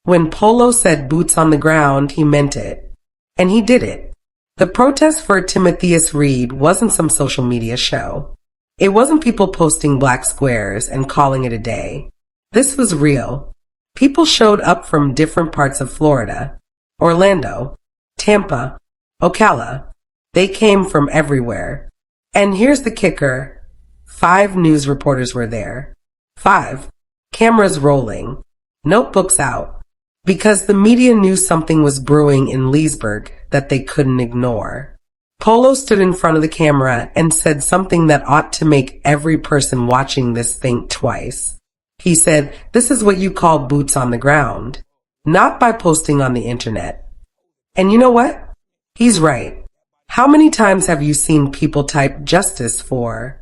When Polo said boots on the ground, he meant it. And he did it. The protest for Timotheus Reed wasn't some social media show. It wasn't people posting black squares and calling it a day. This was real. People showed up from different parts of Florida, Orlando, Tampa, Ocala. They came from everywhere. And here's the kicker. 5 news reporters were there. 5. Cameras rolling. Notebooks out. Because the media knew something was brewing in Leesburg that they couldn't ignore. Polo stood in front of the camera and said something that ought to make every person watching this think twice. He said, "This is what you call boots on the ground, not by posting on the internet." And you know what? He's right. How many times have you seen people type justice for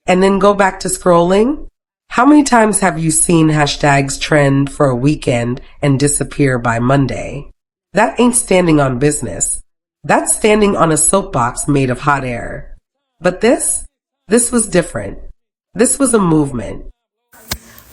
and then go back to scrolling? How many times have you seen hashtags trend for a weekend and disappear by Monday? That ain't standing on business. That's standing on a soapbox made of hot air. But this was different. This was a movement.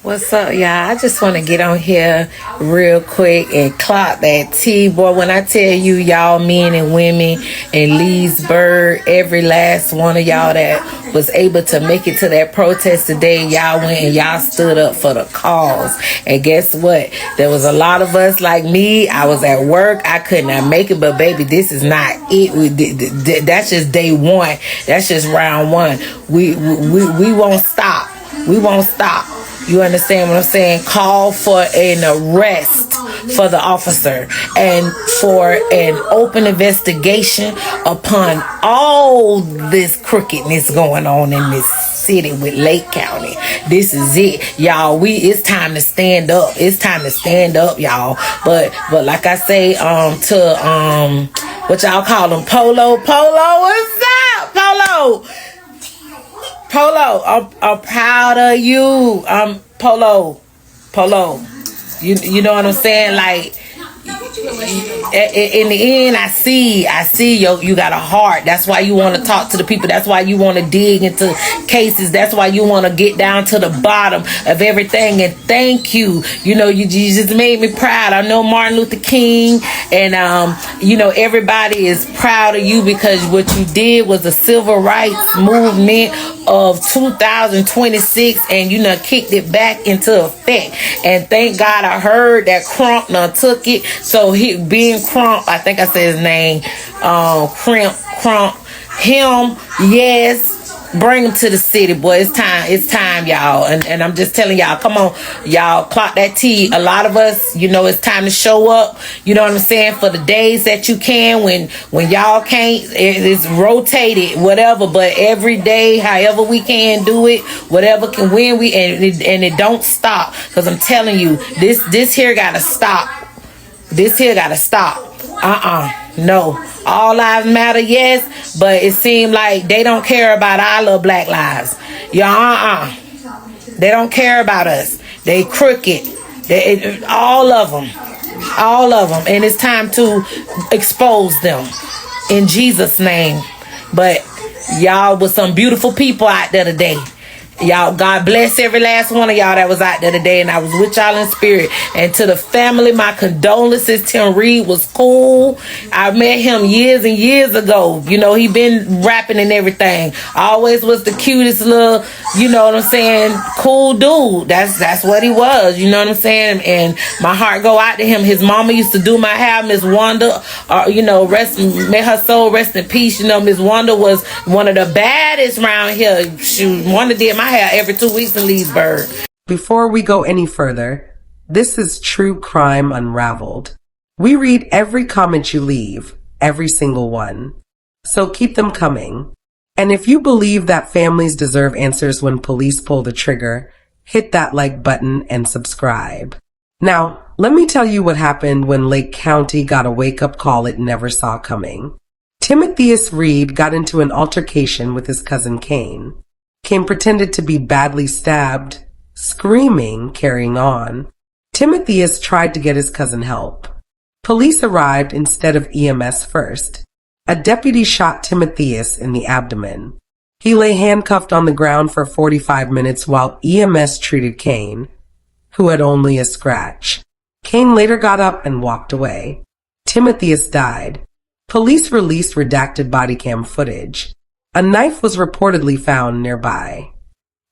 What's up, y'all? I just want to get on here real quick and clock that T. Boy, when I tell you, y'all men and women in Leesburg, every last one of y'all that was able to make it to that protest today, y'all went and y'all stood up for the cause. And guess what? There was a lot of us like me. I was at work. I could not make it, but baby, this is not it. That's just day one. That's just round one. We won't stop. We won't stop. You understand what I'm saying? Call for an arrest for the officer and for an open investigation upon all this crookedness going on in this city with Lake County. This is it, y'all. It's time to stand up. It's time to stand up, y'all. But like I say, to what y'all call them, Polo, what's up, Polo? Polo, I'm proud of you. Polo. You know what I'm saying? Like, in the end, I see you got a heart. That's why you want to talk to the people. That's why you want to dig into cases. That's why you want to get down to the bottom of everything. And thank you. You know, you just made me proud. I know Martin Luther King and everybody is proud of you because what you did was a civil rights movement of 2026, and you kicked it back into effect. And thank God I heard that Crump took it. So being Crump, I think I said his name, Crump, him, yes. Bring them to the city, boy. It's time, y'all. And I'm just telling y'all, come on, y'all, clock that T. A lot of us, it's time to show up. You know what I'm saying? For the days that you can, when y'all can't, it's rotated, whatever. But every day, however we can do it, whatever can win, and it don't stop. Cause I'm telling you, this here gotta stop. This here gotta stop. No. All lives matter, yes, but it seems like they don't care about our little black lives. They don't care about us. They crooked. All of them. And it's time to expose them in Jesus' name. But y'all was some beautiful people out there today. Y'all, God bless every last one of y'all that was out there today, and I was with y'all in spirit. And to the family, my condolences. Tim Reed was cool. I met him years and years ago. He been rapping and everything. Always was the cutest little, cool dude. That's what he was. You know what I'm saying? And my heart go out to him. His mama used to do my hair, Miss Wanda. May her soul rest in peace. Miss Wanda was one of the baddest around here. Wanda did my hair every 2 weeks in Leesburg. Before we go any further, this is True Crime Unravelled. We read every comment you leave, every single one. So keep them coming. And if you believe that families deserve answers when police pull the trigger, hit that like button and subscribe. Now, let me tell you what happened when Lake County got a wake-up call it never saw coming. Timotheus Reed got into an altercation with his cousin Kane. Kane pretended to be badly stabbed, screaming, carrying on. Timotheus tried to get his cousin help. Police arrived instead of EMS first. A deputy shot Timotheus in the abdomen. He lay handcuffed on the ground for 45 minutes while EMS treated Kane, who had only a scratch. Kane later got up and walked away. Timotheus died. Police released redacted bodycam footage. A knife was reportedly found nearby.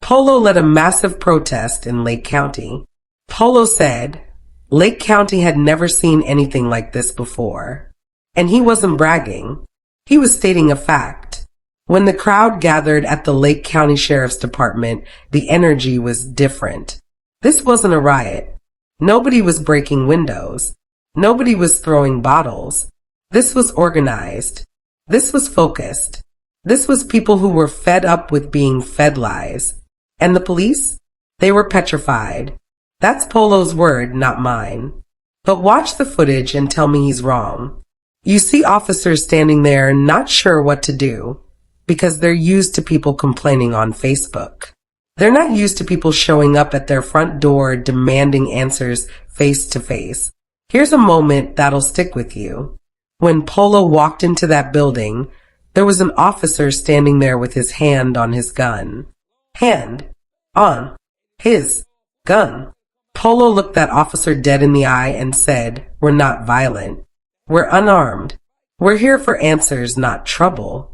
Polo led a massive protest in Lake County. Polo said Lake County had never seen anything like this before. And he wasn't bragging. He was stating a fact. When the crowd gathered at the Lake County Sheriff's Department, the energy was different. This wasn't a riot. Nobody was breaking windows. Nobody was throwing bottles. This was organized. This was focused. This was people who were fed up with being fed lies. And the police? They were petrified. That's Polo's word, not mine. But watch the footage and tell me he's wrong. You see officers standing there not sure what to do because they're used to people complaining on Facebook. They're not used to people showing up at their front door demanding answers face to face. Here's a moment that'll stick with you. When Polo walked into that building, there was an officer standing there with his hand on his gun. Hand on his gun. Polo looked that officer dead in the eye and said, "We're not violent. We're unarmed. We're here for answers, not trouble."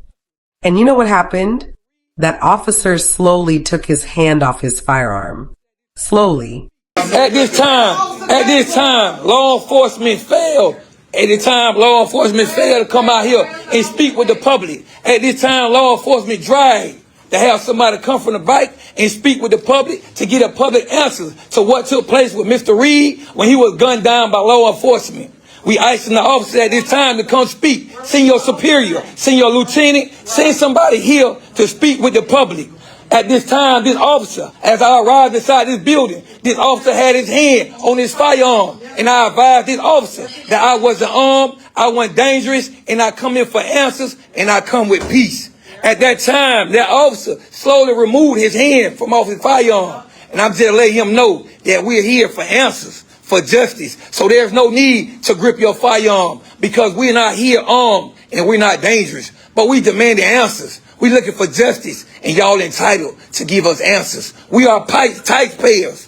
And you know what happened? That officer slowly took his hand off his firearm. Slowly. At this time, law enforcement failed. At the time, law enforcement failed to come out here and speak with the public. At this time, law enforcement tried to have somebody come from the bike and speak with the public to get a public answer to what took place with Mr. Reed when he was gunned down by law enforcement. We asking the officer at this time to come speak. Send your superior, send your lieutenant, send somebody here to speak with the public. At this time, this officer, as I arrived inside this building, this officer had his hand on his firearm. And I advised this officer that I wasn't armed, I wasn't dangerous, and I come in for answers, and I come with peace. At that time, that officer slowly removed his hand from off his firearm. And I'm just letting him know that we're here for answers, for justice. So there's no need to grip your firearm because we're not here armed and we're not dangerous. But we demand the answers. We're looking for justice, and y'all entitled to give us answers. We are taxpayers.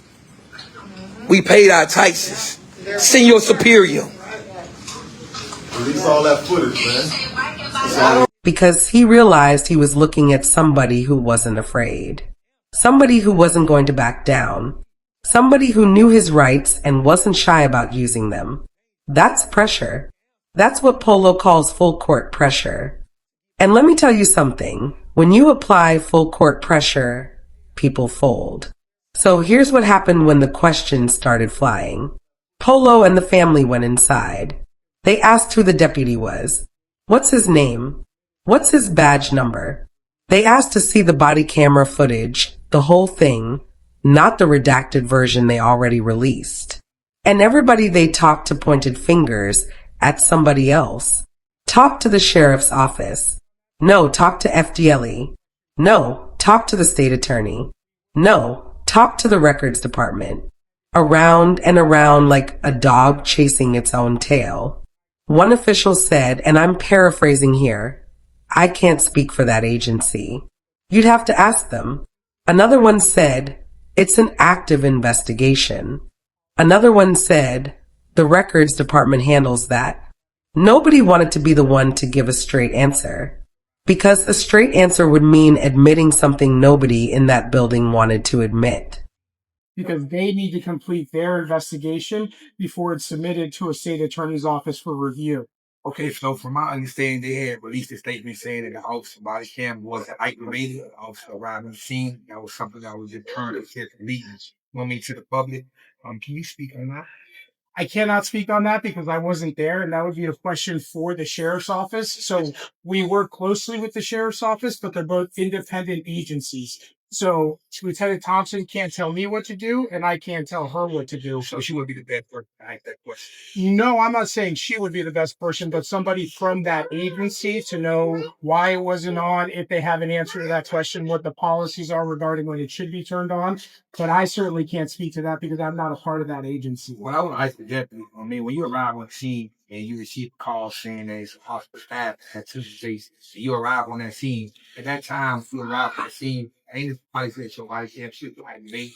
We paid our taxes. Send your superior. Release all that footage, man. Because he realized he was looking at somebody who wasn't afraid. Somebody who wasn't going to back down. Somebody who knew his rights and wasn't shy about using them. That's pressure. That's what Polo calls full court pressure. And let me tell you something. When you apply full court pressure, people fold. So here's what happened when the questions started flying. Polo and the family went inside. They asked who the deputy was. What's his name? What's his badge number? They asked to see the body camera footage, the whole thing, not the redacted version they already released. And everybody they talked to pointed fingers at somebody else. Talk to the sheriff's office. No, talk to FDLE. No, talk to the state attorney. No, talk to the records department. Around and around like a dog chasing its own tail. One official said, and I'm paraphrasing here, "I can't speak for that agency. You'd have to ask them." Another one said, "It's an active investigation." Another one said, "The records department handles that." Nobody wanted to be the one to give a straight answer. Because a straight answer would mean admitting something nobody in that building wanted to admit. Because they need to complete their investigation before it's submitted to a state attorney's office for review. Okay, so from my understanding, they had released a statement saying that the officer Bodycam was activated. The officer arrived on the scene. That was something that was returned to the meetings, to the public. Can you speak on that? I cannot speak on that because I wasn't there, and that would be a question for the sheriff's office. So we work closely with the sheriff's office, but they're both independent agencies. So Lieutenant Thompson can't tell me what to do, and I can't tell her what to do. So she would be the best person to ask that question. No, I'm not saying she would be the best person, but somebody from that agency to know why it wasn't on, if they have an answer to that question, what the policies are regarding when it should be turned on. But I certainly can't speak to that because I'm not a part of that agency. Well, I want to ask the deputy. When you arrive on the scene and you receive a call saying there's a hospital staff at Sucessful, you arrive on that scene. At that time, you arrive on the scene, ain't nobody said your life can't shoot like me.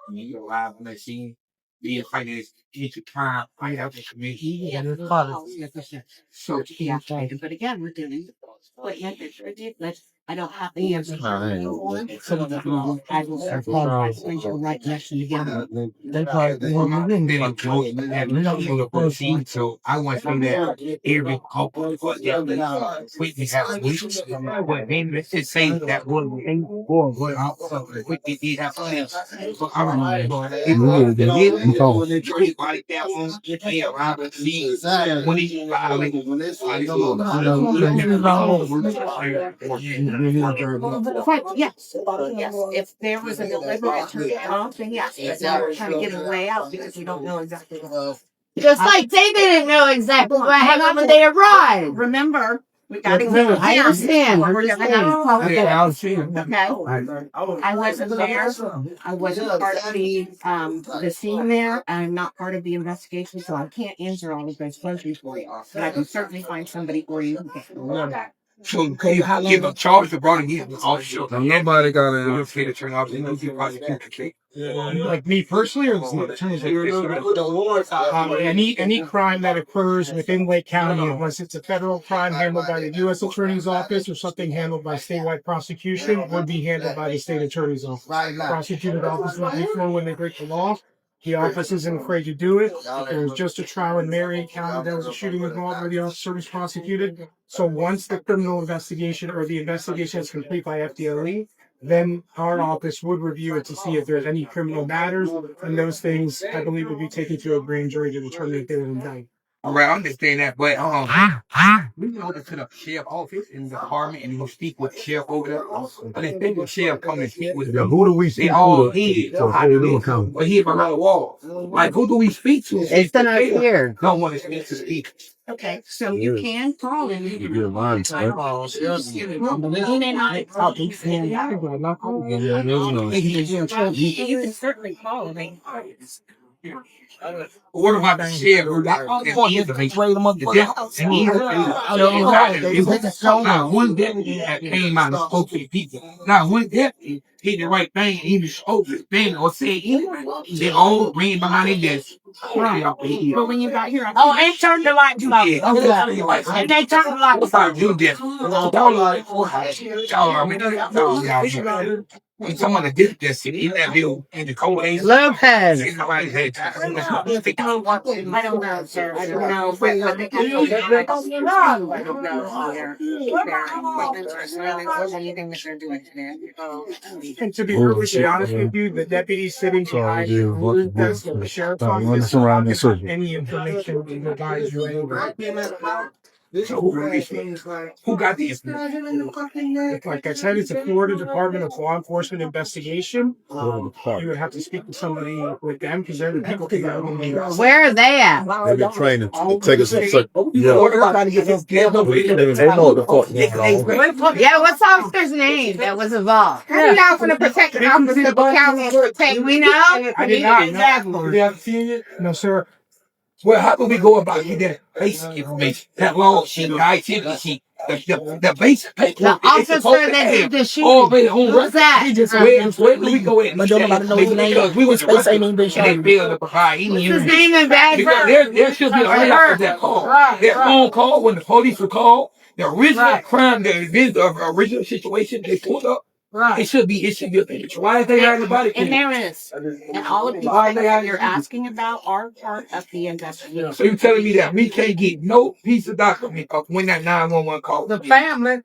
And you arrive on that scene. being financed into crime, fight out the community. So, But again, we're doing what you have to I don't have the answer. I will explain your right lesson together. so I want to say that every couple Whitney has weeks, but then let's just say that one thing going out, Whitney did have plans. So I don't know. Yes, yes. If there was a deliberate turnaround, then yes, but now we're trying to get a way out because we don't know exactly what. Just like they didn't know exactly what happened when they arrived. Remember, we got to I understand. We're gonna have to Yeah, I'll see him. Okay. I wasn't there. I wasn't part of the scene there. I'm not part of the investigation, so I can't answer all of those questions for you. But I can certainly find somebody for you who can. So can you give a charge to brought in officer? Nobody got an investigator turn off and you prosecute. Like me personally, or any crime that occurs within Lake County, unless it's a federal crime handled by the U.S. Attorney's Office or something handled by statewide prosecution, would be handled by the state attorney's office. Prosecutor's office let me know when they break the law. The office isn't afraid to do it. There was just a trial in Marion County that was a shooting involved where the officer was prosecuted. So once the criminal investigation or the investigation is complete by FDLE, then our office would review it to see if there's any criminal matters, and those things I believe would be taken to a grand jury to determine if they were indicted. All right, I understand that, but we can go to the sheriff office in the department and we'll speak with the sheriff over there. But then think the sheriff come and speak with them. Who do we speak to? But he behind the wall. Like, who do we speak to? It's not here. Don't want to speak to speak. Okay, so you can call and you You're lying, may not. You can certainly call me. What about the sheriff? Now, one deputy that came out and spoke to the people. Now, one deputy did the right thing, even spoke his thing or said anything. They all ran behind their desk. But when you got here, And turn the lights off. And they turn the lights off. You did. When someone that did this in that bill in the cold days, Lopez. somebody had I don't know, sir. I don't know what they can do. I don't know their appointments or assignments or anything that they're doing today. And to be perfectly honest with you, the deputy sitting behind the desk of the sheriff's office doesn't have any information to advise you anyway. So who got the information? Like I said, it's a Florida Department of Law Enforcement investigation. You would have to speak to somebody with them because they're the people who know. Where are they at? They've been training to take us in circle. They know the fuck. Yeah, what's the officer's name that was involved? How are y'all going to protect the officer of the county? Do we know? I did not know. You haven't seen it? No, sir. Well, how do we go about getting that basic information? That law sheet, the activity sheet, the basic paper. The officer that did the shooting. Already on Who's that? where do we go in? But nobody knows his name. Because we was arrested and they failed to provide any His name in bad because there should be a write-up of that call. That phone call when the police were called, the original crime, the original situation they pulled up. Right. It should be a picture. Why is they hiding the body? And there is. And all of these things that you're asking about are part of the investigation. So you're telling me that we can't get no piece of document of when that 911 call? The family.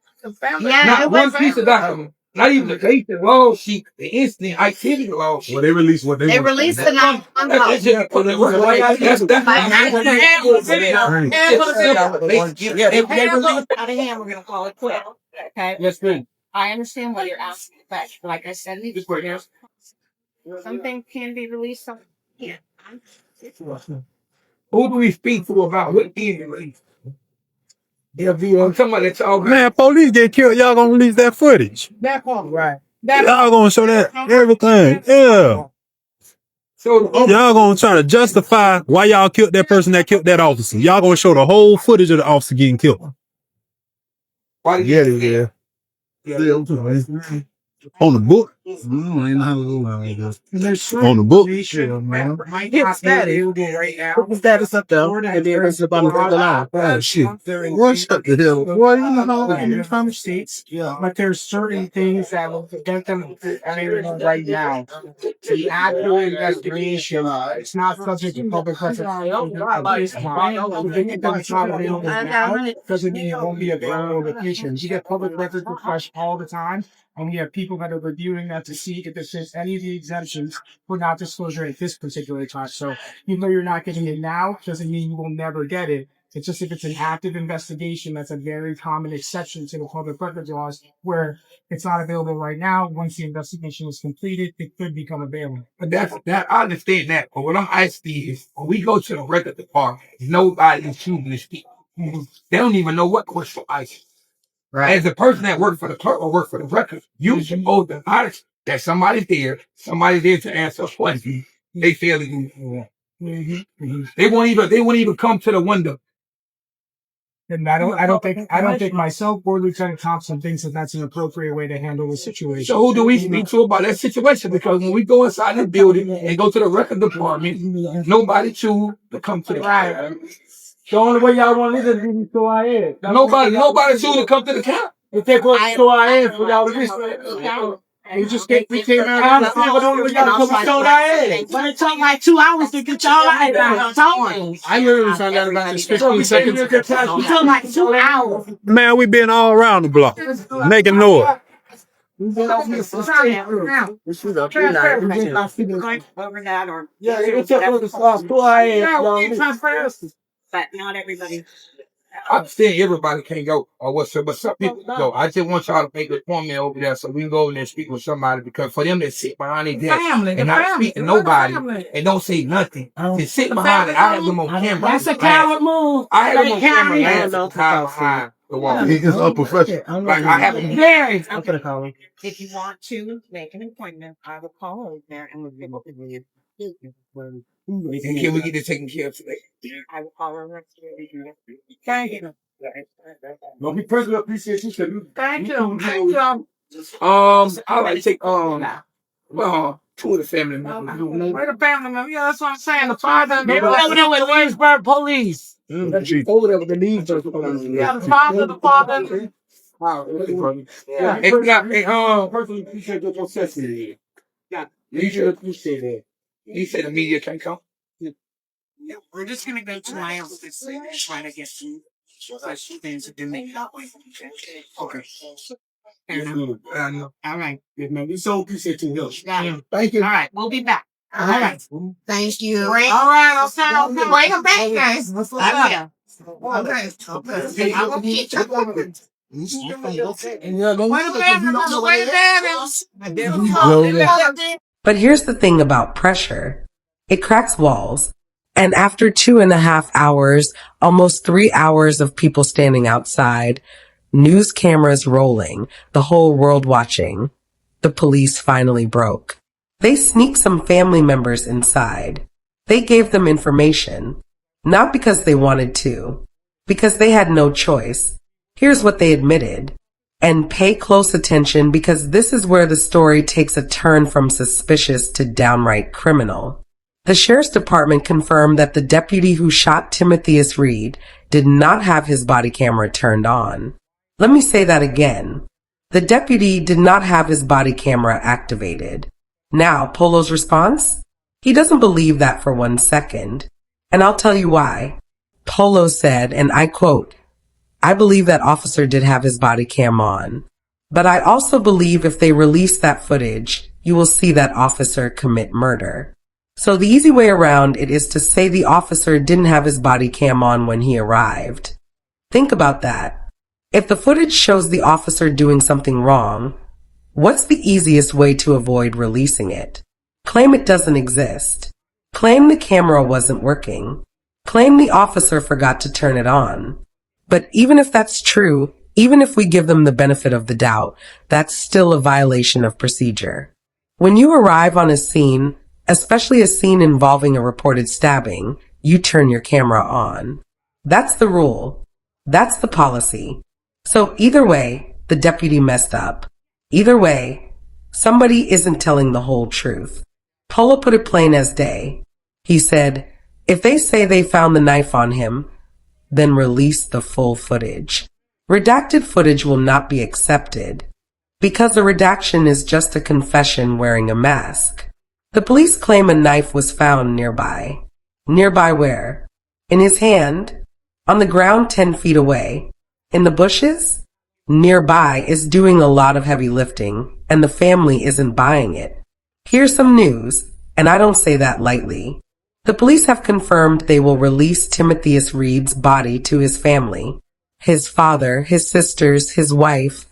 Yeah, not one piece of document. Not even the basic law sheet, the instant activity law sheet. Well, they released what They released the 911 call. That's just put it right. That's Out of hand, we're going to call it quit. Okay? Yes, ma'am. I understand what you're asking, but like I said, there's something can be released. Some can't. Who do we speak to about what can released? I'm talking about that y'all. Man, police get killed. Y'all gonna release that footage. That part, right. Y'all gonna show that everything. Yeah. So Y'all gonna try to justify why y'all killed that person that killed that officer. Y'all gonna show the whole footage of the officer getting killed. why did you say that? Yeah. On the book. And there's On the book. information man. that might Hit not be status. available right now. Put the status up there. Or that And then it's about to the line. Oh, shit. they're in Boy, shut the hell up. Boy, you know how in the United States. Yeah. But there's certain things that will prevent them from right now. The actual investigation, it's not subject to public record. At this time, the fact that it's not available now doesn't mean it won't be available in the future. You get public records requests all the time, and we have people that are reviewing that to see if this is any of the exemptions for not disclosure at this particular time. So even though you're not getting it now, doesn't mean you will never get it. It's just if it's an active investigation, that's a very common exception to the public records laws where it's not available right now. Once the investigation is completed, it could become available. But that I understand that. But what I'm asking is, when we go to the record department, nobody is shooting this people. They don't even know what course for ISIS. Right. As a person that worked for the clerk or worked for the record, you supposed to notice that somebody's there to answer a question. They fail to do. They won't even come to the window. And I don't think myself or Lieutenant Thompson thinks that that's an appropriate way to handle the situation. So who do we speak to about that situation? Because when we go inside the building and go to the record department, nobody choose to come to the Right. The only way y'all want to listen is to our head. Nobody choose to come to the counter. If they go to our head for y'all to listen. We came out of the only way y'all come to our head. But it took like 2 hours to get y'all out of talking. I literally found out about this 15 seconds ago. It took like 2 hours. Man, we been all around the block making noise. Over that or. Yeah, it took us to our head. But not everybody. I understand everybody can't go or whatsoever, but some people go. I just want y'all to make the appointment over there so we can go over there and speak with somebody, because for them to sit behind their desk and not speak to nobody and don't say nothing, to sit behind it, I have them on camera. That's a coward move. I have them on camera behind the wall. It's unprofessional. Like I have them. Very. I'm gonna call him. If you want to make an appointment, I will call over there and we'll get with you. And can we get it taken care of today? I will call over to Thank you. Well, we personally appreciate you. Thank you. Thank you. I like to take two of the family members. Where the family member? Yeah, that's what I'm saying. The father. Maybe over there with Williamsburg police. Over there with the leaves. Yeah, the father, the father. Personally appreciate your success. Yeah, you should appreciate it. He said the media can't come. Yeah, we're just gonna go to my office and try to get some things to do. Okay. All right. We so appreciate you. Yeah. Thank you. All right. We'll be back. All right. Thank you. All right. Okay. Bring them back, guys. What's I up? will. Okay. I will get you. But here's the thing about pressure. It cracks walls. And after 2.5 hours, almost 3 hours of people standing outside, news cameras rolling, the whole world watching, the police finally broke. They sneaked some family members inside. They gave them information, not because they wanted to, because they had no choice. Here's what they admitted. And pay close attention, because this is where the story takes a turn from suspicious to downright criminal. The sheriff's department confirmed that the deputy who shot Timotheus Reed did not have his body camera turned on. Let me say that again. The deputy did not have his body camera activated. Now, Polo's response? He doesn't believe that for 1 second. And I'll tell you why. Polo said, and I quote, "I believe that officer did have his body cam on. But I also believe if they release that footage, you will see that officer commit murder." So the easy way around it is to say the officer didn't have his body cam on when he arrived. Think about that. If the footage shows the officer doing something wrong, what's the easiest way to avoid releasing it? Claim it doesn't exist. Claim the camera wasn't working. Claim the officer forgot to turn it on. But even if that's true, even if we give them the benefit of the doubt, that's still a violation of procedure. When you arrive on a scene, especially a scene involving a reported stabbing, you turn your camera on. That's the rule. That's the policy. So either way, the deputy messed up. Either way, Somebody isn't telling the whole truth. Polo put it plain as day. He said, if they say they found the knife on him, then release the full footage. Redacted footage will not be accepted because the redaction is just a confession wearing a mask. The police claim a knife was found nearby. Nearby where? In his hand? On the ground 10 feet away? In the bushes? Nearby is doing a lot of heavy lifting, and the family isn't buying it. Here's some news, and I don't say that lightly. The police have confirmed they will release Timotheus Reed's body to his family. His father, his sisters, his wife.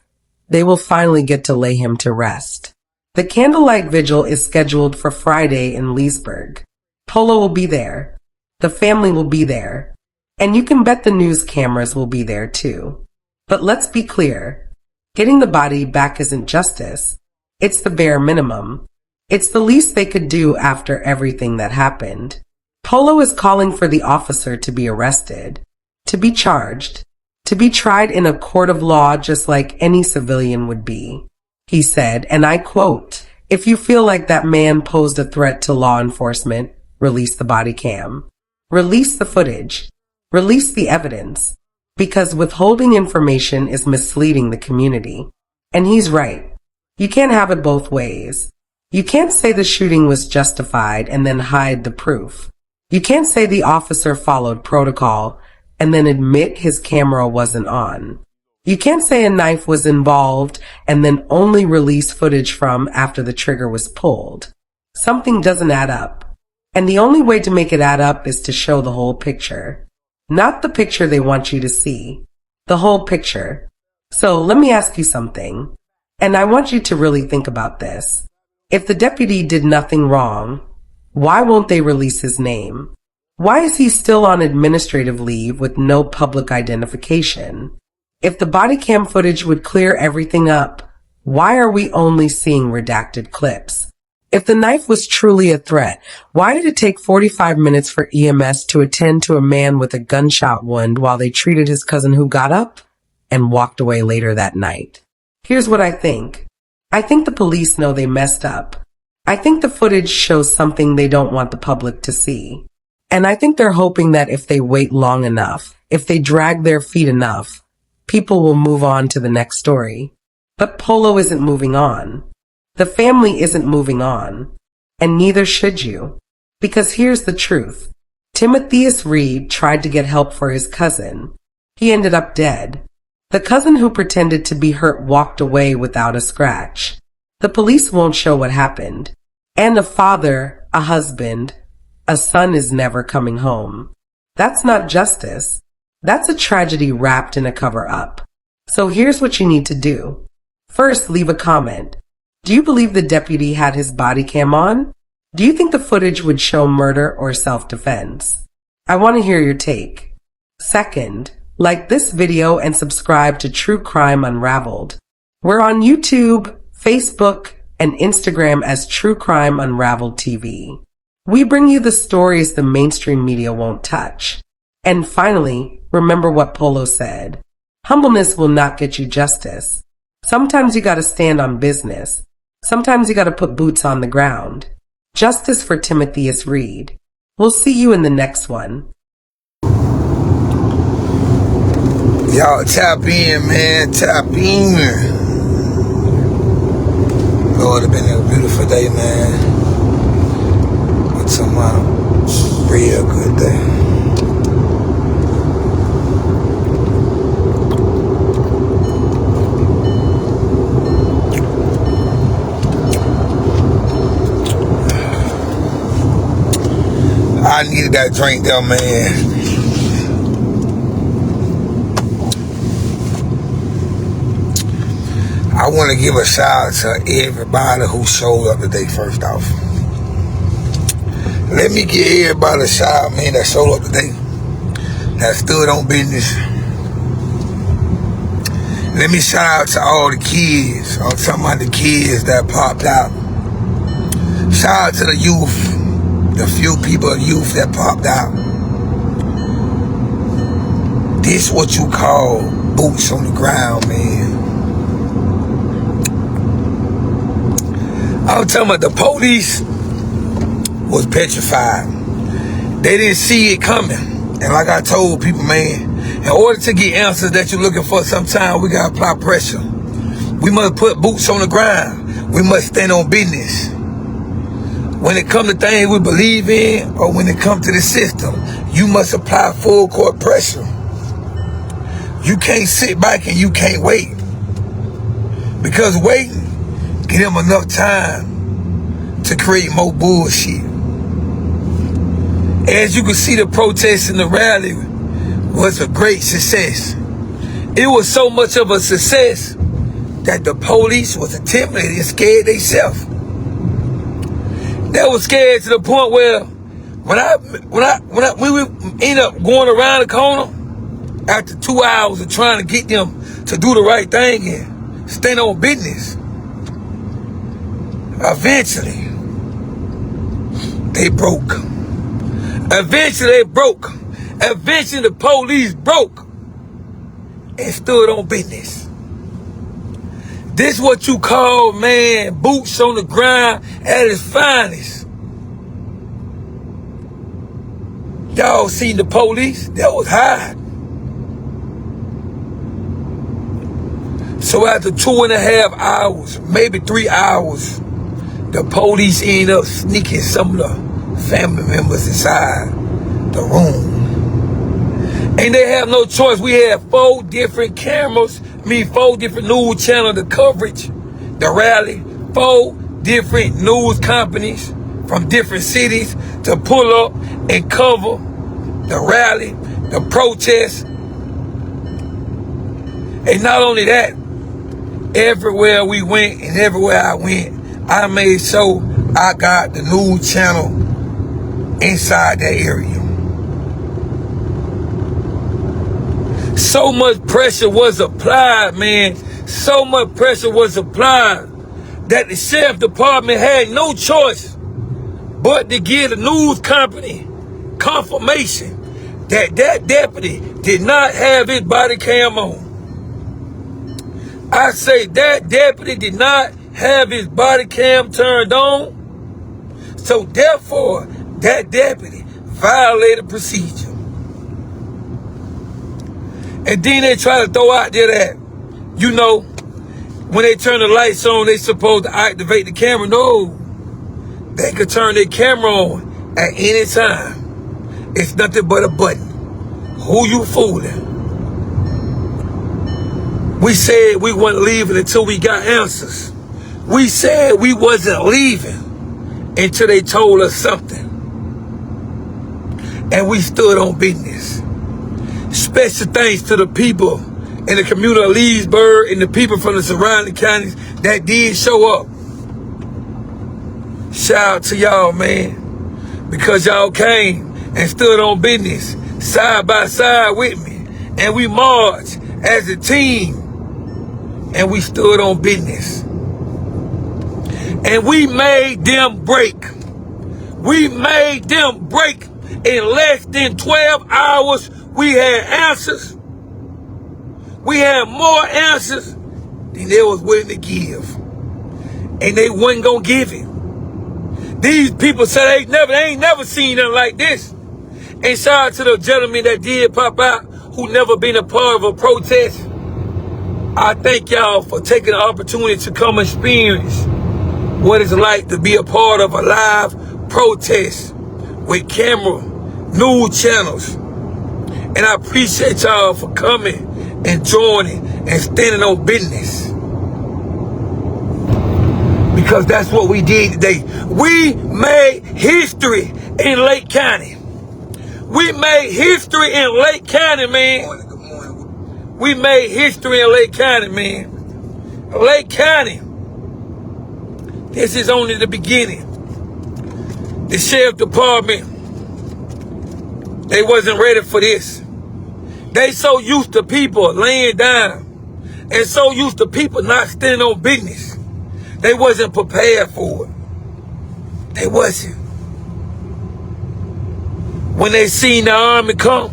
They will finally get to lay him to rest. The Candlelight Vigil is scheduled for Friday in Leesburg. Polo will be there. The family will be there. And you can bet the news cameras will be there too. But let's be clear. Getting the body back isn't justice. It's the bare minimum. It's the least they could do after everything that happened. Polo is calling for the officer to be arrested, to be charged, to be tried in a court of law just like any civilian would be. He said, and I quote, if you feel like that man posed a threat to law enforcement, release the body cam. Release the footage. Release the evidence. Because withholding information is misleading the community. And he's right. You can't have it both ways. You can't say the shooting was justified and then hide the proof. You can't say the officer followed protocol and then admit his camera wasn't on. You can't say a knife was involved and then only release footage from after the trigger was pulled. Something doesn't add up. And the only way to make it add up is to show the whole picture. Not the picture they want you to see. The whole picture. So let me ask you something. And I want you to really think about this. If the deputy did nothing wrong, why won't they release his name? Why is he still on administrative leave with no public identification? If the body cam footage would clear everything up, why are we only seeing redacted clips? If the knife was truly a threat, why did it take 45 minutes for EMS to attend to a man with a gunshot wound while they treated his cousin who got up and walked away later that night? Here's what I think. I think the police know they messed up. I think the footage shows something they don't want the public to see. And I think they're hoping that if they wait long enough, if they drag their feet enough, people will move on to the next story. But Polo isn't moving on. The family isn't moving on. And neither should you. Because here's the truth. Timotheus Reed tried to get help for his cousin. He ended up dead. The cousin who pretended to be hurt walked away without a scratch. The police won't show what happened. And a father, a husband, a son is never coming home. That's not justice. That's a tragedy wrapped in a cover-up. So here's what you need to do. First, leave a comment. Do you believe the deputy had his body cam on? Do you think the footage would show murder or self-defense? I want to hear your take. Second, like this video and subscribe to True Crime Unravelled. We're on YouTube, Facebook, and Instagram as True Crime Unravelled TV. We bring you the stories the mainstream media won't touch. And finally, remember what Polo said. Humbleness will not get you justice. Sometimes you gotta stand on business. Sometimes you gotta put boots on the ground. Justice for Timotheus Reed. We'll see you in the next one. Y'all tap in, man. Tap in. Lord, it's been a beautiful day, man. It's a real good day. I needed that drink though, man. I want to give a shout out to everybody who showed up today, first off. Let me give everybody a shout out, man, that showed up today, that stood on business. Let me shout out to all the kids. I'm talking about the kids that popped out. Shout out to the youth, the few people of youth that popped out. This what you call boots on the ground, man. I'm talking about the police was petrified. They didn't see it coming. And like I told people, man, in order to get answers that you're looking for, sometimes we gotta apply pressure. We must put boots on the ground. We must stand on business. When it comes to things we believe in, or when it comes to the system, you must apply full court pressure. You can't sit back and you can't wait. Because waiting give them enough time to create more bullshit. As you can see, the protest and the rally was a great success. It was so much of a success that the police was intimidated and scared themselves. They were scared to the point where when we ended up going around the corner after 2 hours of trying to get them to do the right thing and stand on business, eventually they broke. Eventually they broke. Eventually the police broke and stood on business. This what you call, man, boots on the ground at its finest. Y'all seen the police? That was high. So after 2.5 hours, maybe 3 hours, the police ended up sneaking some of the family members inside the room. And they have no choice. We had 4 different cameras, 4 different news channels, the coverage, the rally, 4 different news companies from different cities to pull up and cover the rally, the protest. And not only that, everywhere we went and everywhere I went, I made sure I got the news channel inside that area. So much pressure was applied, man. So much pressure was applied that the sheriff department had no choice but to give the news company confirmation that that deputy did not have his body cam on. I say that deputy did not have his body cam turned on, so therefore that deputy violated procedure. And then they try to throw out there that, you know, when they turn the lights on, they supposed to activate the camera. No, they could turn their camera on at any time. It's nothing but a button. Who you fooling? We said we wasn't leaving until we got answers. We said we wasn't leaving until they told us something. And we stood on business. Special thanks to the people in the community of Leesburg and the people from the surrounding counties that did show up. Shout out to y'all, man, because y'all came and stood on business side by side with me. And we marched as a team and we stood on business. And we made them break. We made them break in less than 12 hours. We had answers. We had more answers than they was willing to give. And they wasn't gonna give it. These people said they ain't never seen nothing like this. And shout out to the gentleman that did pop out, who never been a part of a protest. I thank y'all for taking the opportunity to come experience what it's like to be a part of a live protest with camera, news channels. And I appreciate y'all for coming and joining and standing on business. Because that's what we did today. We made history in Lake County. We made history in Lake County, man. We made history in Lake County, man. Lake County. This is only the beginning. The sheriff department, they wasn't ready for this. They so used to people laying down and so used to people not standing on business. They wasn't prepared for it. They wasn't. When they seen the army come,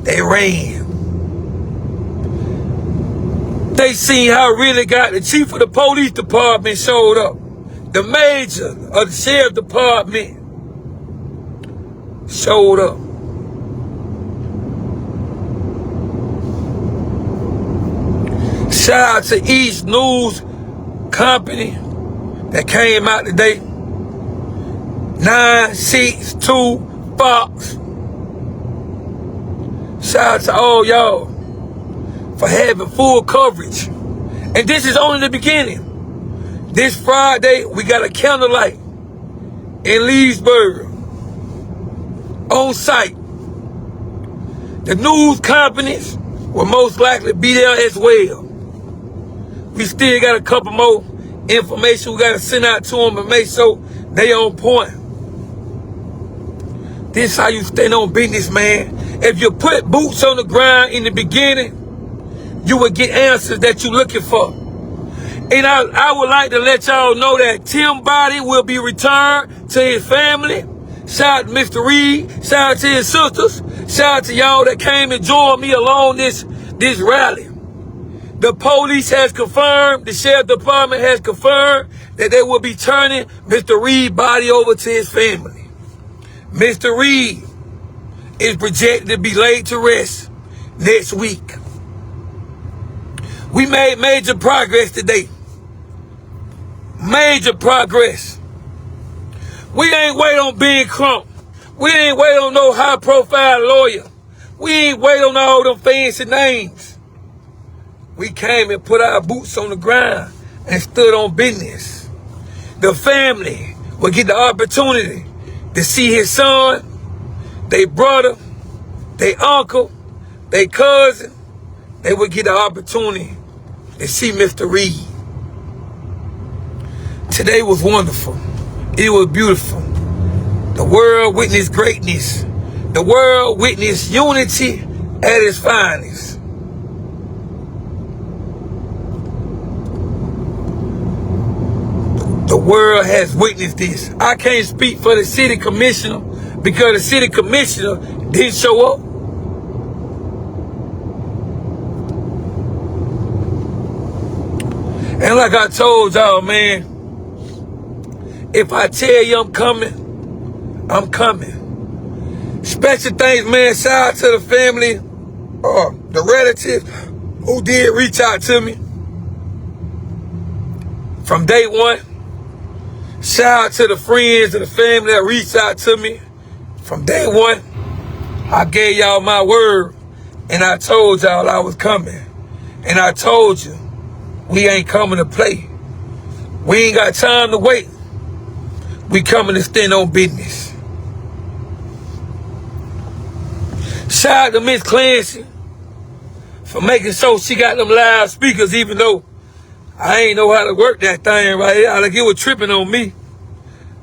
they ran. They seen how it really got. The chief of the police department showed up. The major of the sheriff department showed up. Shout out to each news company that came out today. 962 Fox. Shout out to all y'all for having full coverage. And this is only the beginning. This Friday, we got a Candlelight in Leesburg on site. The news companies will most likely be there as well. We still got a couple more information we got to send out to them and make sure they on point. This is how you stand on business, man. If you put boots on the ground in the beginning, you will get answers that you're looking for. And I would like to let y'all know that Tim's body will be returned to his family. Shout out to Mr. Reed. Shout out to his sisters. Shout out to y'all that came and joined me along this rally. The police has confirmed, the sheriff department has confirmed that they will be turning Mr. Reed's body over to his family. Mr. Reed is projected to be laid to rest next week. We made major progress today. Major progress. We ain't wait on being Crump. We ain't wait on no high-profile lawyer. We ain't wait on all them fancy names. We came and put our boots on the ground and stood on business. The family will get the opportunity to see his son, their brother, their uncle, their cousin. They will get the opportunity to see Mr. Reed. Today was wonderful. It was beautiful. The world witnessed greatness. The world witnessed unity at its finest. The world has witnessed this. I can't speak for the city commissioner because the city commissioner didn't show up. And like I told y'all, man, if I tell you I'm coming, I'm coming. Special thanks, man. Shout out to the family, the relatives who did reach out to me from day one. Shout out to the friends and the family that reached out to me from day one. I gave y'all my word, and I told y'all I was coming. And I told you, we ain't coming to play. We ain't got time to wait. We coming to stand on business. Shout out to Miss Clancy for making sure she got them live speakers, even though I ain't know how to work that thing right here. Like, it was tripping on me.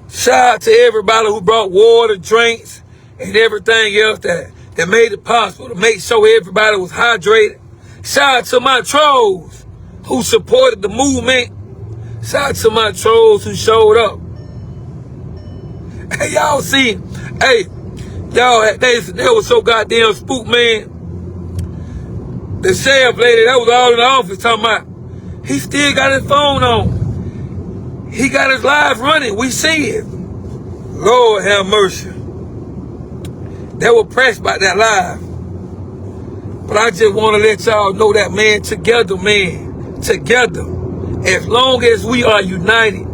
Shout out to everybody who brought water, drinks, and everything else that made it possible to make sure everybody was hydrated. Shout out to my trolls who supported the movement. Shout out to my trolls who showed up. Hey, y'all see, hey, y'all, they was so goddamn spooked, man. The sheriff lady that was all in the office talking about, he still got his phone on. He got his live running. We see it. Lord have mercy. They were pressed by that live. But I just want to let y'all know that, man, together, as long as we are united,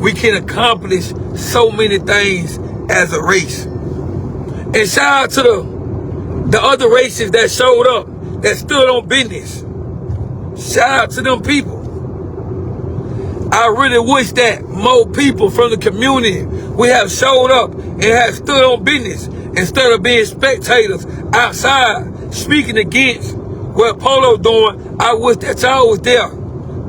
we can accomplish so many things as a race. And shout out to the other races that showed up, that stood on business. Shout out to them people. I really wish that more people from the community would have showed up and have stood on business instead of being spectators outside speaking against what Polo doing. I wish that y'all was there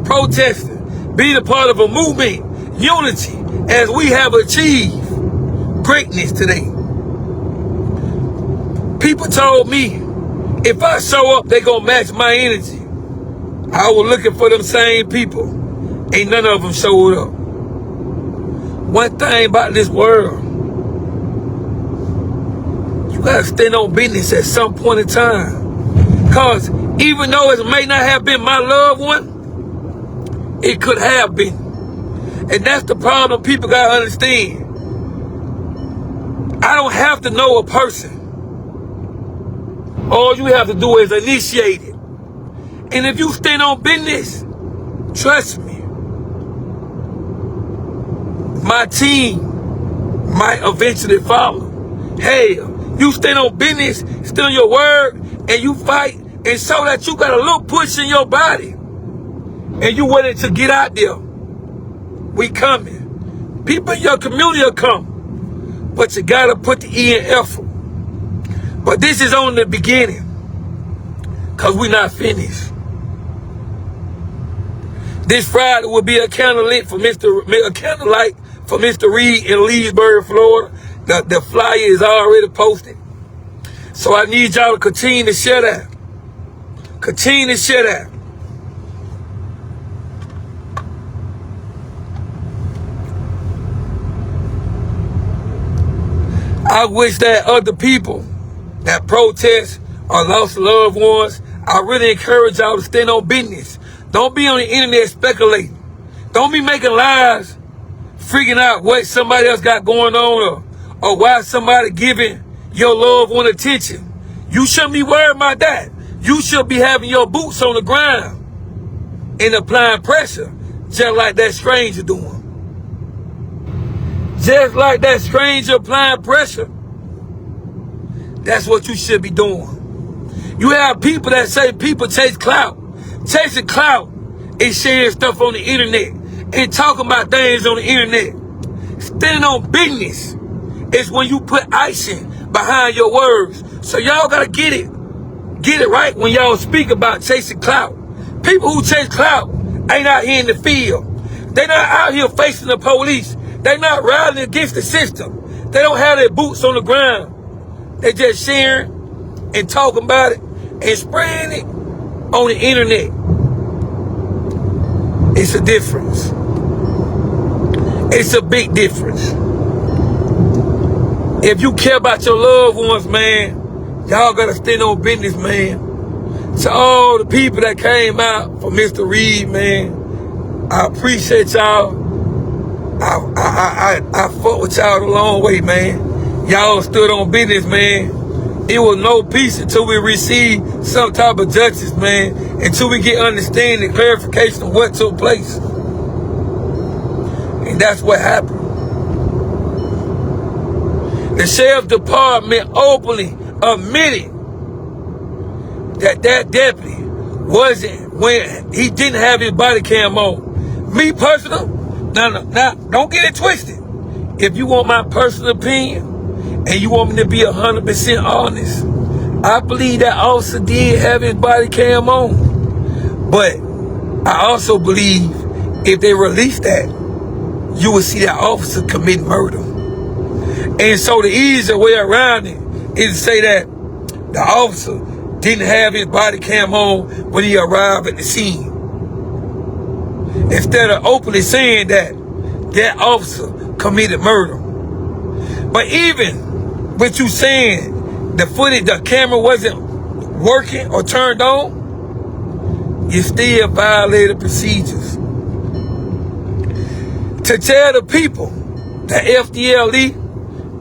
protesting, being a part of a movement, unity, as we have achieved greatness today. People told me if I show up, they gonna match my energy. I was looking for them same people. Ain't none of them showed up. One thing about this world, you gotta stand on business at some point in time. Cause Even though it may not have been my loved one, it could have been. And that's the problem people gotta understand. I don't have to know a person. All you have to do is initiate it. And if you stand on business, trust me, my team might eventually follow. Hey, you stand on business, stand on your word, and you fight, and show that you got a little push in your body, and you willing to get out there. We coming. People in your community will come, but you gotta put the E in effort. But this is only the beginning, cause we're not finished. This Friday will be a candlelight for Mr. Reed in Leesburg, Florida. The flyer is already posted. So I need y'all to continue to share that. Continue to share that. I wish that other people that protest or lost loved ones, I really encourage y'all to stand on business. Don't be on the internet speculating. Don't be making lies, freaking out what somebody else got going on or why somebody giving your loved one attention. You shouldn't be worried about that. You should be having your boots on the ground and applying pressure, just like that stranger doing. Just like that stranger applying pressure. That's what you should be doing. You have people that say people chase clout. Chasing clout is sharing stuff on the internet and talking about things on the internet. Standing on business is when you put icing behind your words. So y'all gotta get it right when y'all speak about chasing clout. People who chase clout ain't out here in the field. They not out here facing the police. They not riding against the system. They don't have their boots on the ground. They just sharing and talking about it and spreading it on the internet. It's a difference. It's a big difference. If you care about your loved ones, man, y'all gotta stand on business, man. To all the people that came out for Mr. Reed, man, I appreciate y'all. I fought with y'all the long way, man. Y'all stood on business, man. It was no peace until we receive some type of justice, man. Until we get understanding, clarification of what took place. And that's what happened. The sheriff's department openly admitted that deputy wasn't, when he didn't have his body cam on. Me personally, now, don't get it twisted. If you want my personal opinion, and you want me to be 100% honest, I believe that officer did have his body cam on. But I also believe if they release that, you will see that officer commit murder. And so the easier way around it is to say that the officer didn't have his body cam on when he arrived at the scene. Instead of openly saying that officer committed murder. But even with you saying the footage, the camera wasn't working or turned on, you still violated procedures. To tell the people that FDLE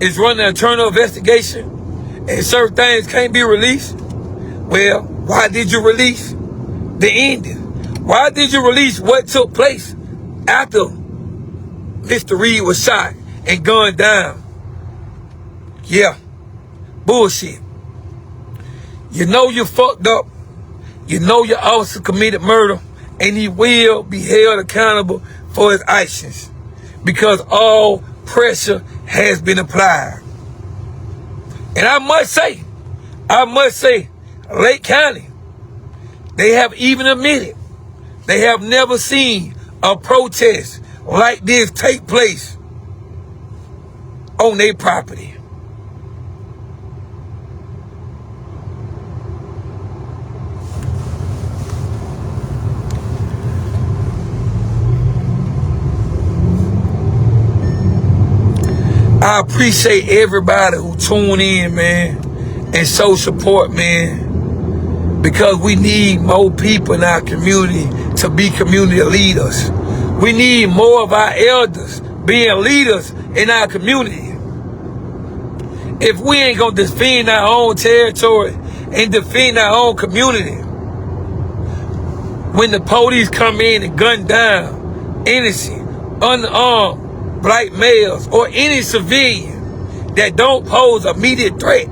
is running an internal investigation and certain things can't be released, well, why did you release the ending? Why did you release what took place after Mr. Reed was shot and gunned down? Yeah, bullshit. You know you fucked up. You know your officer committed murder, and he will be held accountable for his actions because all pressure has been applied. And I must say, Lake County, they have even admitted they have never seen a protest like this take place on their property. I appreciate everybody who tune in, man, and show support, man. because we need more people in our community to be community leaders. We need more of our elders being leaders in our community. If we ain't gonna defend our own territory and defend our own community, when the police come in and gun down innocent, unarmed black males or any civilian that don't pose immediate threat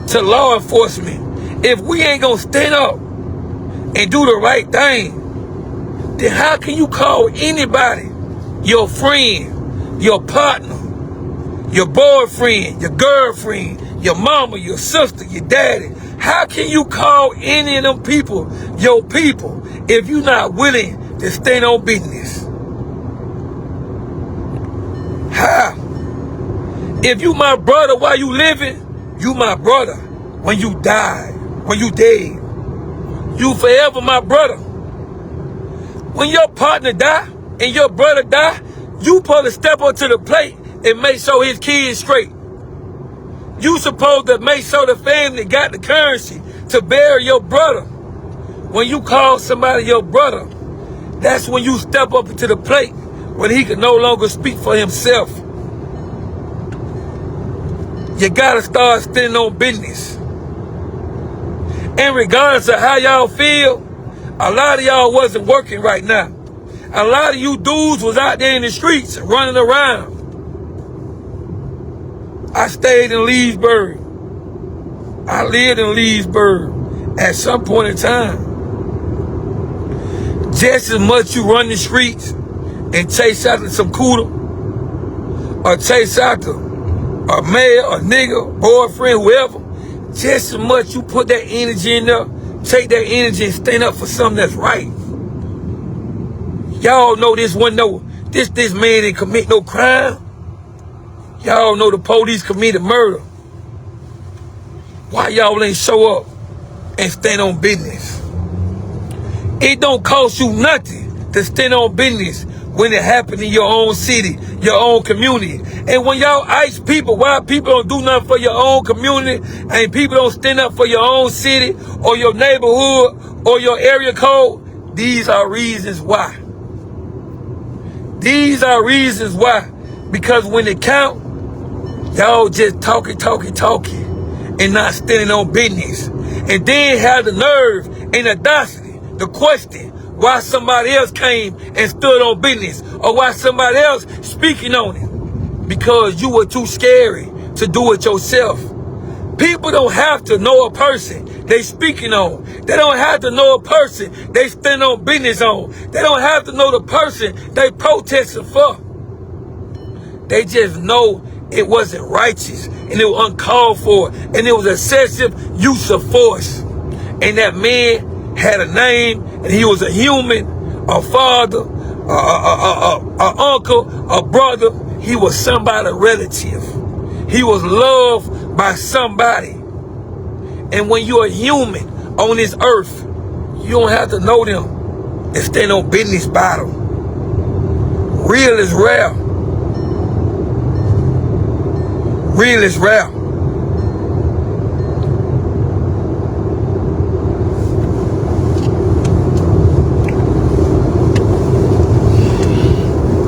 to law enforcement, if we ain't gonna stand up and do the right thing, then how can you call anybody your friend, your partner, your boyfriend, your girlfriend, your mama, your sister, your daddy? How can you call any of them people your people if you're not willing to stand on business? How? If you my brother while you living, you my brother. When you die, when you dead, you forever my brother. When your partner die and your brother die, you supposed to step up to the plate and make sure his kids straight. You supposed to make sure the family got the currency to bury your brother. When you call somebody your brother, that's when you step up to the plate when he can no longer speak for himself. You gotta start standing on business. And regardless of how y'all feel, a lot of y'all wasn't working right now. A lot of you dudes was out there in the streets running around. I stayed in Leesburg. I lived in Leesburg at some point in time. Just as much you run the streets and chase after some cooler or chase after a male, a nigga, boyfriend, whoever, just as much you put that energy in there, take that energy and stand up for something that's right. Y'all know this one, this man didn't commit no crime. Y'all know the police committed murder. Why y'all ain't show up and stand on business? It don't cost you nothing to stand on business when it happened in your own city, your own community. And when y'all ice people, why people don't do nothing for your own community and people don't stand up for your own city or your neighborhood or your area code, these are reasons why. These are reasons why. Because when it count, y'all just talking and not standing on business. And then have the nerve and audacity to question why somebody else came and stood on business or why somebody else speaking on it. Because you were too scary to do it yourself. People don't have to know a person they speaking on. They don't have to know a person they stand on business on. They don't have to know the person they protesting for. They just know it wasn't righteous and it was uncalled for and it was excessive use of force. And that man had a name and he was a human, a father, a uncle, a brother. He was somebody's relative. He was loved by somebody. And when you're a human on this earth, you don't have to know them and stand on business by them. Real is rare. Real is rare.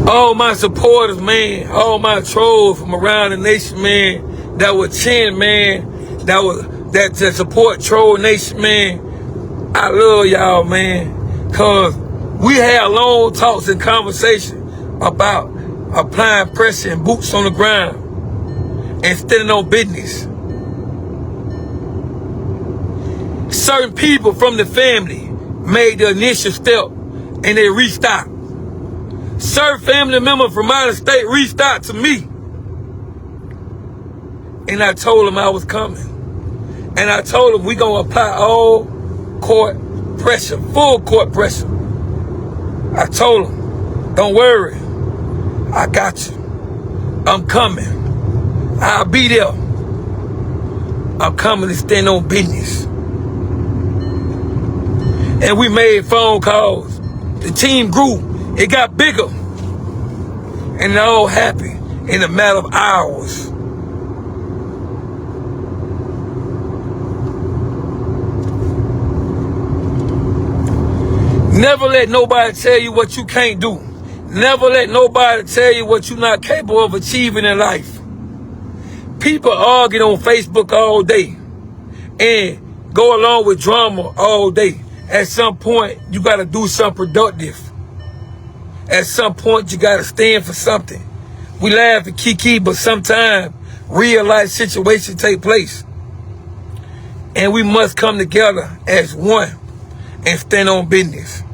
All my supporters, man, all my trolls from around the nation, man, that were chin, man, that support Troll Nation, man, I love y'all, man, cause we had long talks and conversations about applying pressure and boots on the ground and standing on business. Certain people from the family made the initial step and they reached out. Certain family members from out of state reached out to me. And I told them I was coming. And I told them we gonna apply all court pressure, full court pressure. I told them, don't worry, I got you. I'm coming. I'll be there. I'm coming to stand on business. And we made phone calls. The team grew. It got bigger. And it all happened in a matter of hours. Never let nobody tell you what you can't do. Never let nobody tell you what you're not capable of achieving in life. People argue on Facebook all day and go along with drama all day. At some point, you got to do something productive. At some point, you got to stand for something. We laugh and kiki, but sometimes real life situations take place. And we must come together as one and stand on business.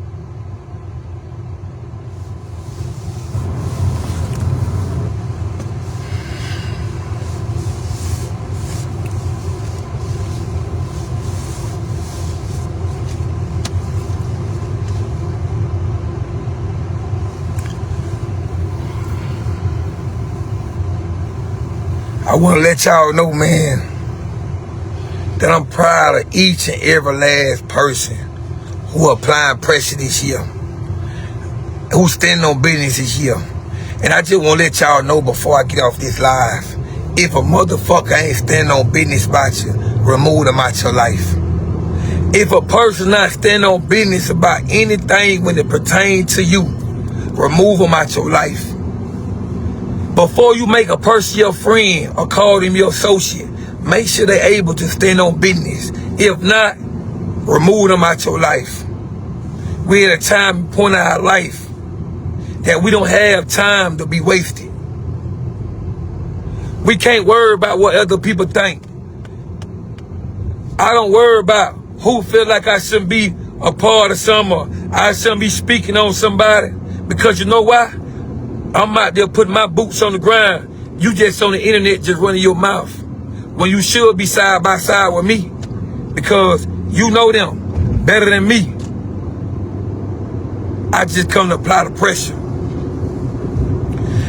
I want to let y'all know, man, that I'm proud of each and every last person who applying pressure this year, who standing on business this year. And I just want to let y'all know before I get off this live, if a motherfucker ain't standing on business about you, remove them out your life. If a person not standing on business about anything when it pertains to you, remove them out your life. Before you make a person your friend or call them your associate, make sure they're able to stand on business. If not, remove them out your life. We're at a time point in our life that we don't have time to be wasted. We can't worry about what other people think. I don't worry about who feel like I shouldn't be a part of something or I shouldn't be speaking on somebody. Because you know why? I'm out there putting my boots on the ground. You just on the internet just running your mouth. When you should be side by side with me. Because you know them better than me. I just come to apply the pressure.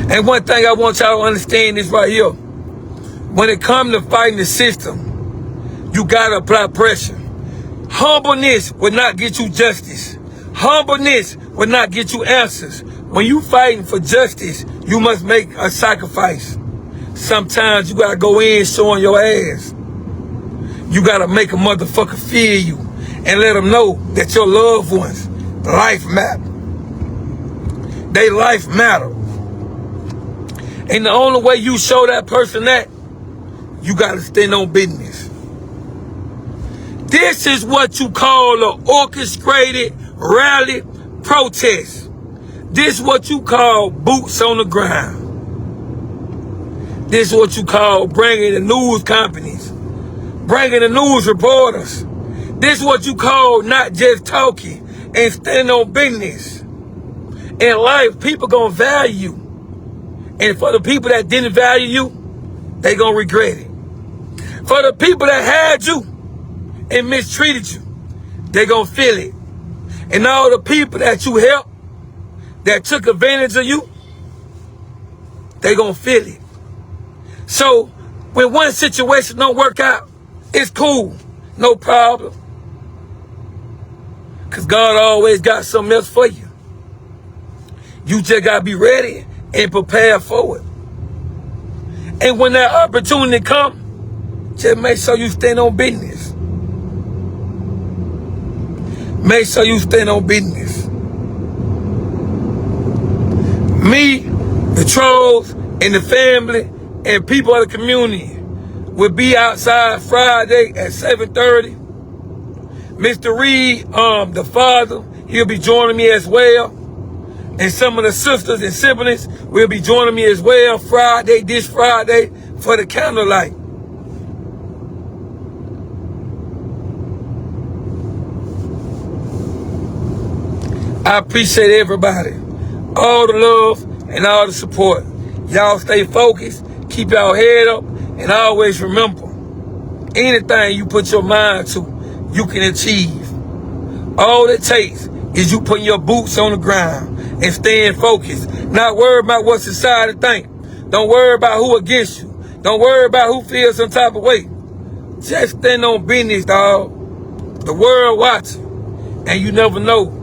And one thing I want y'all to understand is right here. When it comes to fighting the system, you gotta apply pressure. Humbleness will not get you justice. Humbleness will not get you answers. When you fighting for justice, you must make a sacrifice. Sometimes you gotta go in showing your ass. You gotta make a motherfucker feel you and let them know that your loved ones' life matter. They life matter. And the only way you show that person that, you gotta stand on business. This is what you call an orchestrated rally protest. This is what you call boots on the ground. This is what you call bringing the news companies, bringing the news reporters. This is what you call not just talking and standing on business. In life, people gonna value you. And for the people that didn't value you, they gonna regret it. For the people that had you and mistreated you, they gonna feel it. And all the people that you helped, that took advantage of you, they gonna feel it. So when one situation don't work out, it's cool, no problem. Cause God always got something else for you. You just gotta be ready and prepare for it. And when that opportunity come, just make sure you stand on business. Make sure you stand on business. Me, the trolls, and the family, and people of the community will be outside Friday at 7:30. Mr. Reed, the father, he'll be joining me as well. And some of the sisters and siblings will be joining me as well this Friday, for the Candlelight. I appreciate everybody. All the love and all the support. Y'all stay focused, keep y'all head up, and always remember, anything you put your mind to, you can achieve. All it takes is you putting your boots on the ground and staying focused. Not worry about what society think. Don't worry about who against you. Don't worry about who feels some type of way. Just stand on business, dog. The world watching, and you never know